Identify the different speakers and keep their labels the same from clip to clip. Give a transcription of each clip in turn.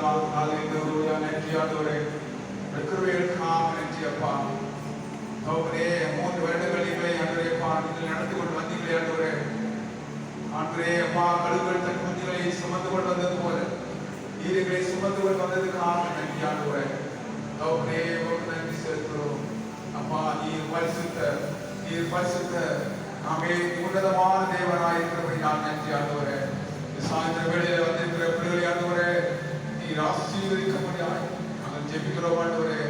Speaker 1: ஹalleluya நன்றி ஆண்டவரே கிருபைகளுக்காக நன்றி அப்பா. தகப்பனே 3 வருடங்களிலே ஆண்டவரே அப்பா நீங்கள் நடத்தி கொண்டு வந்தீங்களே ஆண்டவரே. ஆண்டவரே அப்பா கழுகுகள் தன் குஞ்சுகளை சுமந்து கொண்டு வந்தது போல நீர்களை சுமந்து கொண்டு வந்ததுக்காக நன்றி ஆண்டவரே. தகப்பனே நன்றி செலுத்துகிறோம் அப்பா. நீர் பரிசுத்த ஆமே உன்னதமான தேவனாய் இருக்கிறபடி நான் நன்றி ஆண்டவரே. சாயந்தர வேளையில வந்திருக்கிற பிள்ளைகளை ஆண்டவரே நீர் ஆசீர்வதிக்கும்படியாய் நாங்கள் ஜெபிக்கிறோம் ஆண்டவரே.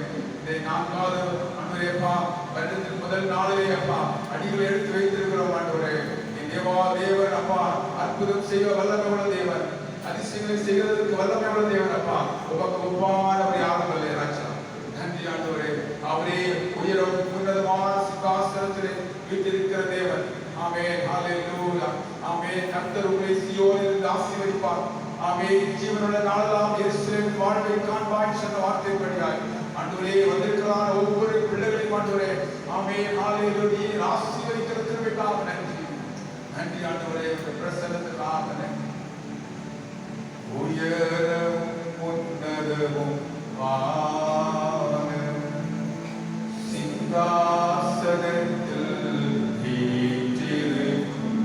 Speaker 1: இதை 4வது ஆண்டவரே அப்பா வருடத்தின் முதல் நாளிலே அப்பா அடிகளை எடுத்து வைத்திருக்கிறோம் ஆண்டவரே. தேவன் அப்பா அற்புதம் செய்ய வல்லமை உள்ள தேவன், அதிசயங்களை செய்வதற்கு வல்லமை உள்ள தேவன் அப்பா. உமக்கு ஒப்பானவர் யாரும் இல்லை ராஜா. நன்றி ஆண்டவரே. அவரே உயரும் உன்னதமான சிங்காசனத்திலே வீற்றிருக்கிற தேவன். ஆமென் ஹalleluya ஆமென். கர்த்தர் உங்களை சீயோனில் ஆசீர்வதிப்பார். ஆமென். ஜீவனுள்ள நாளெல்லாம் எருசலேமின் வாழ்வை காண்பாய் சொன்ன வார்த்தைப்படியாய் ஆண்டவரே வந்திருக்கிறான ஒவ்வொரு பிள்ளைகளையும் ஆண்டவரே ஆமென் ஹalleluya ஆசீர்வதிக்கிற கிருபைக்காக நன்றி. நன்றி ஆண்டவரே. உங்கள் பிரசன்னத்துக்காக நன்றி. உயரமும் உன்னதமும் வானம் சிங்காசனத்தில் வீற்றிருக்கும்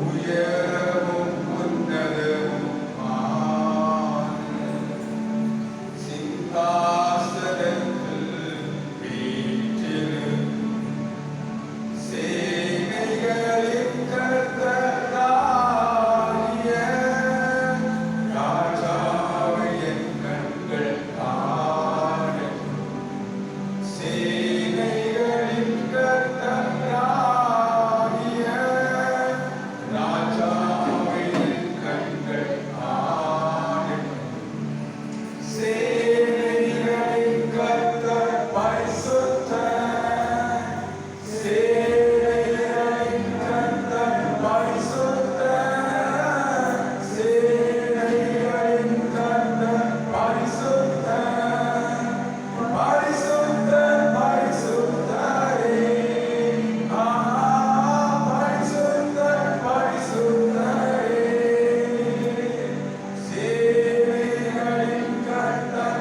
Speaker 1: உயரமும் உன்னதமும் வானம் சிங்காசனத்தில் வீற்றிருக்கும் சேனைகளின் கர்த்தராகிய ராஜாவை என் கண்கள் காணட்டும். சேனைகளின் கர்த்தராகிய ராஜாவை என் கண்கள் காணட்டும். சேனைகளின் கர்த்தர் பரிசுத்தர், சேனைகளின் கர்த்தர் பரிசுத்தர், சேனைகளின் கர்த்தர் பரிசுத்தர், பரிசுத்தர் பரிசுத்தரே. பரிசுத்தர் பரிசுத்தரே. சேனைகளின் கர்த்தர்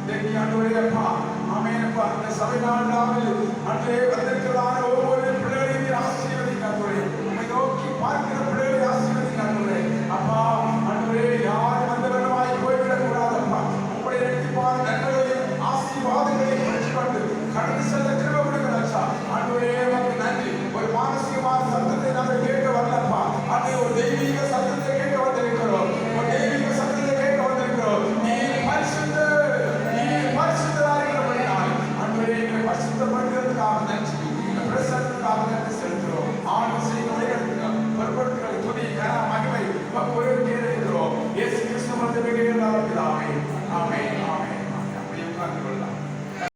Speaker 1: இன்னைக்கு ஆண்டவரே அப்பா ஆமென் அப்பா இந்த சபை நாளாவில் ஆண்டவரே வந்திருக்கிறார் ஒவ்வொரு பிள்ளைகளையும் ஆசீர்வதிங்க ஆண்டவரே உம்மை நோக்கி பார்க்கிற